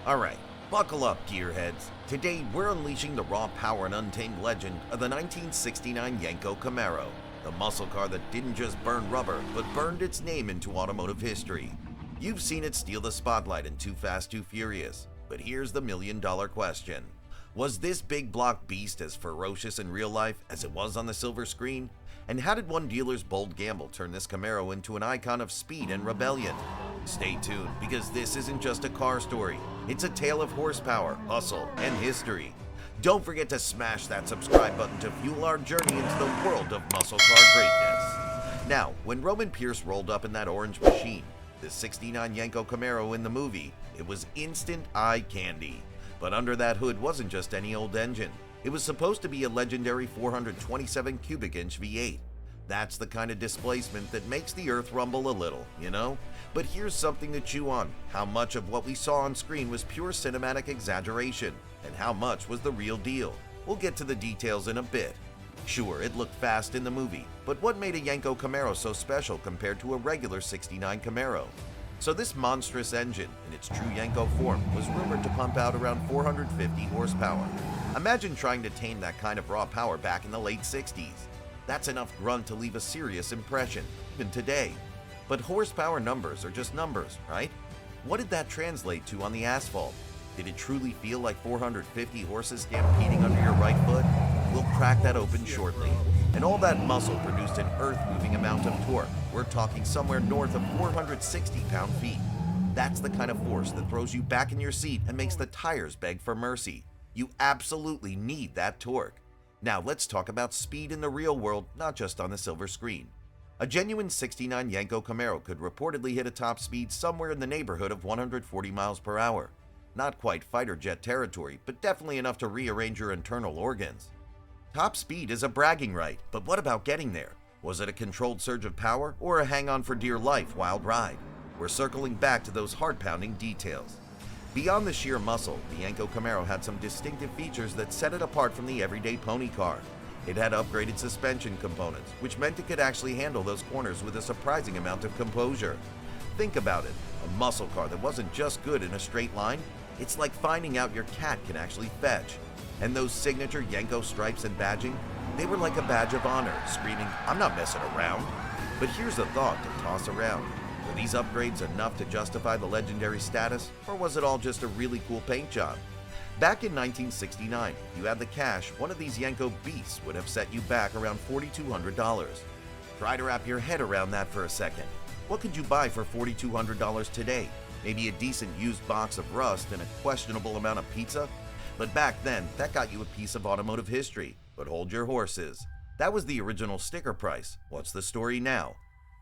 Alright, buckle up, gearheads. Today we're unleashing the raw power and untamed legend of the 1969 Yenko Camaro, the muscle car that didn't just burn rubber, but burned its name into automotive history. You've seen it steal the spotlight in Too Fast, Too Furious, but here's the million-dollar question. Was this big block beast as ferocious in real life as it was on the silver screen? And how did one dealer's bold gamble turn this Camaro into an icon of speed and rebellion? Stay tuned, because this isn't just a car story. It's a tale of horsepower, hustle, and history. Don't forget to smash that subscribe button to fuel our journey into the world of muscle car greatness. Now, when Roman Pierce rolled up in that orange machine, the '69 Yenko Camaro in the movie, it was instant eye candy. But under that hood wasn't just any old engine. It was supposed to be a legendary 427 cubic inch V8. That's the kind of displacement that makes the earth rumble a little, you know? But here's something to chew on. How much of what we saw on screen was pure cinematic exaggeration, and how much was the real deal? We'll get to the details in a bit. Sure, it looked fast in the movie, but what made a Yenko Camaro so special compared to a regular '69 Camaro? So this monstrous engine, in its true Yenko form, was rumored to pump out around 450 horsepower. Imagine trying to tame that kind of raw power back in the late '60s. That's enough grunt to leave a serious impression, even today. But horsepower numbers are just numbers, right? What did that translate to on the asphalt? Did it truly feel like 450 horses stampeding under your right foot? We'll crack that open shortly. And all that muscle produced an earth-moving amount of torque. We're talking somewhere north of 460 pound-feet. That's the kind of force that throws you back in your seat and makes the tires beg for mercy. You absolutely need that torque. Now let's talk about speed in the real world, not just on the silver screen. A genuine '69 Yenko Camaro could reportedly hit a top speed somewhere in the neighborhood of 140 miles per hour. Not quite fighter jet territory, but definitely enough to rearrange your internal organs. Top speed is a bragging right, but what about getting there? Was it a controlled surge of power or a hang-on-for-dear-life wild ride? We're circling back to those heart-pounding details. Beyond the sheer muscle, the Yenko Camaro had some distinctive features that set it apart from the everyday pony car. It had upgraded suspension components, which meant it could actually handle those corners with a surprising amount of composure. Think about it, a muscle car that wasn't just good in a straight line. It's like finding out your cat can actually fetch. And those signature Yenko stripes and badging, they were like a badge of honor, screaming, "I'm not messing around." But here's a thought to toss around. Were these upgrades enough to justify the legendary status, or was it all just a really cool paint job? Back in 1969, if you had the cash, one of these Yenko beasts would have set you back around $4,200. Try to wrap your head around that for a second. What could you buy for $4,200 today? Maybe a decent used box of rust and a questionable amount of pizza? But back then, that got you a piece of automotive history. But hold your horses. That was the original sticker price. What's the story now?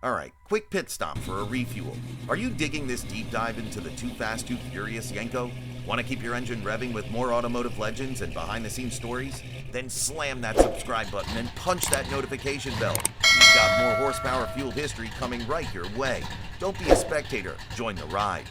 Alright, quick pit stop for a refuel. Are you digging this deep dive into the Too Fast, Too Furious Yenko? Want to keep your engine revving with more automotive legends and behind-the-scenes stories? Then slam that subscribe button and punch that notification bell. We've got more horsepower-fueled history coming right your way. Don't be a spectator, join the ride.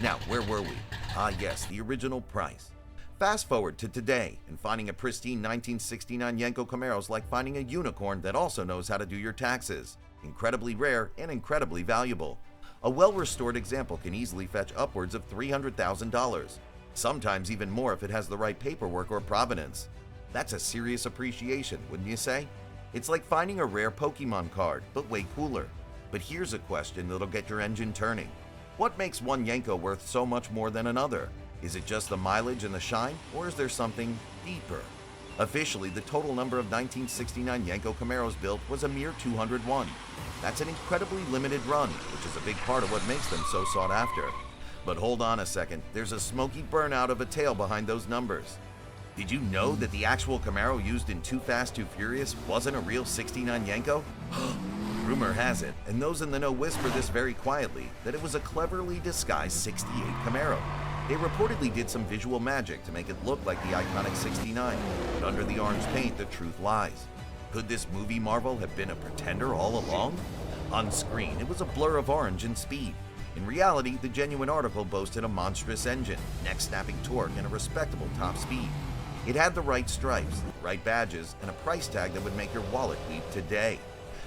Now, where were we? Ah yes, the original price. Fast forward to today, and finding a pristine 1969 Yenko Camaro is like finding a unicorn that also knows how to do your taxes. Incredibly rare and incredibly valuable. A well-restored example can easily fetch upwards of $300,000. Sometimes even more if it has the right paperwork or provenance. That's a serious appreciation, wouldn't you say? It's like finding a rare Pokemon card, but way cooler. But here's a question that'll get your engine turning. What makes one Yenko worth so much more than another? Is it just the mileage and the shine, or is there something deeper? Officially, the total number of 1969 Yenko Camaros built was a mere 201. That's an incredibly limited run, which is a big part of what makes them so sought after. But hold on a second, there's a smoky burnout of a tale behind those numbers. Did you know that the actual Camaro used in Too Fast, Too Furious wasn't a real '69 Yenko? Rumor has it, and those in the know whisper this very quietly, that it was a cleverly disguised '68 Camaro. They reportedly did some visual magic to make it look like the iconic '69, but under the orange paint, the truth lies. Could this movie marvel have been a pretender all along? On screen, it was a blur of orange and speed. In reality, the genuine article boasted a monstrous engine, neck-snapping torque, and a respectable top speed. It had the right stripes, the right badges, and a price tag that would make your wallet weep today.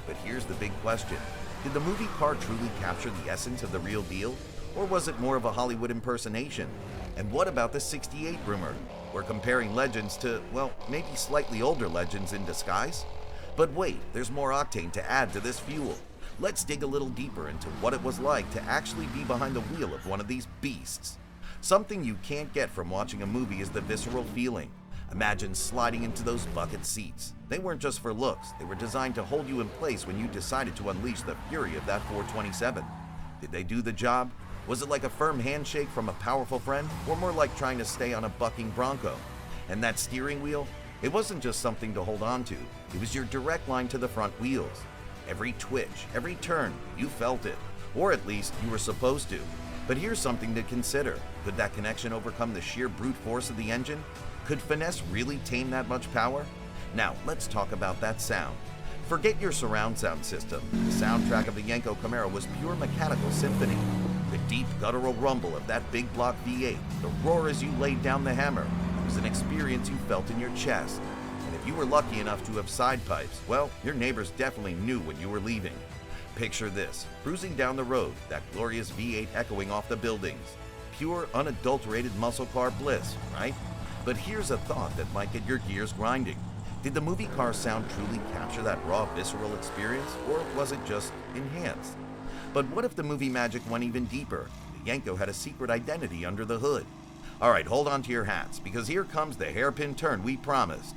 But here's the big question. Did the movie car truly capture the essence of the real deal? Or was it more of a Hollywood impersonation? And what about the 68 rumor? We're comparing legends to, well, maybe slightly older legends in disguise? But wait, there's more octane to add to this fuel. Let's dig a little deeper into what it was like to actually be behind the wheel of one of these beasts. Something you can't get from watching a movie is the visceral feeling. Imagine sliding into those bucket seats. They weren't just for looks, they were designed to hold you in place when you decided to unleash the fury of that 427. Did they do the job? Was it like a firm handshake from a powerful friend, or more like trying to stay on a bucking bronco? And that steering wheel? It wasn't just something to hold on to, it was your direct line to the front wheels. Every twitch, every turn, you felt it. Or at least, you were supposed to. But here's something to consider. Could that connection overcome the sheer brute force of the engine? Could finesse really tame that much power? Now, let's talk about that sound. Forget your surround sound system. The soundtrack of the Yenko Camaro was pure mechanical symphony. The deep guttural rumble of that big block V8, the roar as you laid down the hammer, it was an experience you felt in your chest. And if you were lucky enough to have side pipes, well, your neighbors definitely knew when you were leaving. Picture this, cruising down the road, that glorious V8 echoing off the buildings. Pure, unadulterated muscle car bliss, right? But here's a thought that might get your gears grinding. Did the movie car sound truly capture that raw, visceral experience, or was it just enhanced? But what if the movie magic went even deeper? The Yenko had a secret identity under the hood. Alright, hold on to your hats, because here comes the hairpin turn we promised.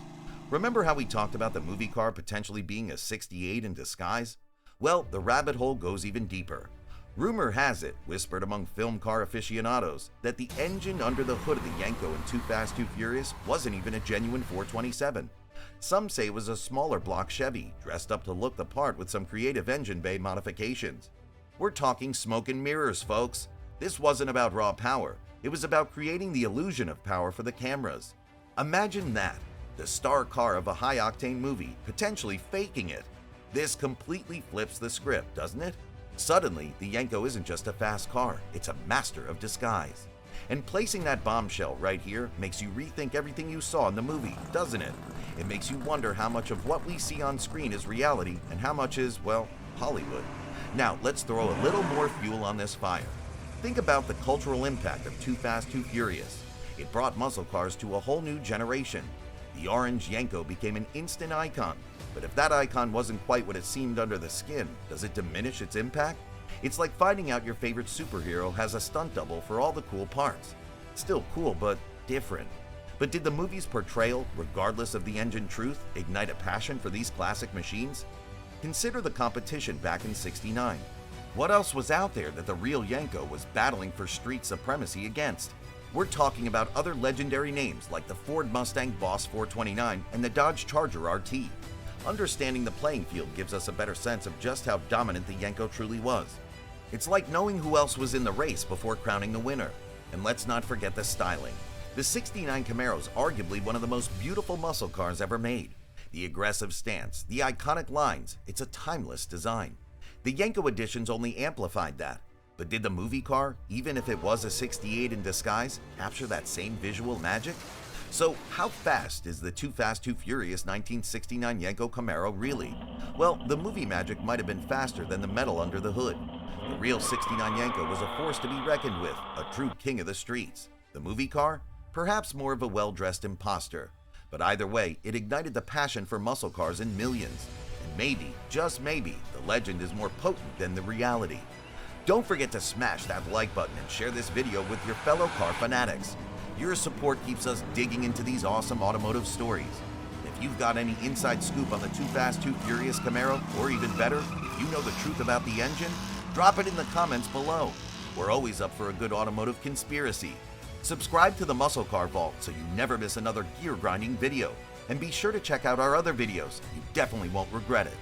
Remember how we talked about the movie car potentially being a 68 in disguise? Well, the rabbit hole goes even deeper. Rumor has it, whispered among film car aficionados, that the engine under the hood of the Yenko in Too Fast, Too Furious wasn't even a genuine 427. Some say it was a smaller block Chevy, dressed up to look the part with some creative engine bay modifications. We're talking smoke and mirrors, folks. This wasn't about raw power. It was about creating the illusion of power for the cameras. Imagine that, the star car of a high-octane movie, potentially faking it. This completely flips the script, doesn't it? Suddenly, the Yenko isn't just a fast car, it's a master of disguise. And placing that bombshell right here makes you rethink everything you saw in the movie, doesn't it? It makes you wonder how much of what we see on screen is reality and how much is, well, Hollywood. Now, let's throw a little more fuel on this fire. Think about the cultural impact of Too Fast, Too Furious. It brought muscle cars to a whole new generation. The orange Yenko became an instant icon. But if that icon wasn't quite what it seemed under the skin, does it diminish its impact? It's like finding out your favorite superhero has a stunt double for all the cool parts. Still cool, but different. But did the movie's portrayal, regardless of the engine truth, ignite a passion for these classic machines? Consider the competition back in '69. What else was out there that the real Yenko was battling for street supremacy against? We're talking about other legendary names like the Ford Mustang Boss 429 and the Dodge Charger RT. Understanding the playing field gives us a better sense of just how dominant the Yenko truly was. It's like knowing who else was in the race before crowning the winner. And let's not forget the styling. The '69 Camaro is arguably one of the most beautiful muscle cars ever made. The aggressive stance, the iconic lines, it's a timeless design. The Yenko editions only amplified that. But did the movie car, even if it was a 68 in disguise, capture that same visual magic? So how fast is the Too Fast, Too Furious 1969 Yenko Camaro really? Well, the movie magic might have been faster than the metal under the hood. The real '69 Yenko was a force to be reckoned with, a true king of the streets. The movie car? Perhaps more of a well-dressed imposter. But either way, it ignited the passion for muscle cars in millions. And maybe, just maybe, the legend is more potent than the reality. Don't forget to smash that like button and share this video with your fellow car fanatics. Your support keeps us digging into these awesome automotive stories. If you've got any inside scoop on the Too Fast, Too Furious Camaro, or even better, if you know the truth about the engine, drop it in the comments below. We're always up for a good automotive conspiracy. Subscribe to the Muscle Car Vault so you never miss another gear grinding video. And be sure to check out our other videos. You definitely won't regret it.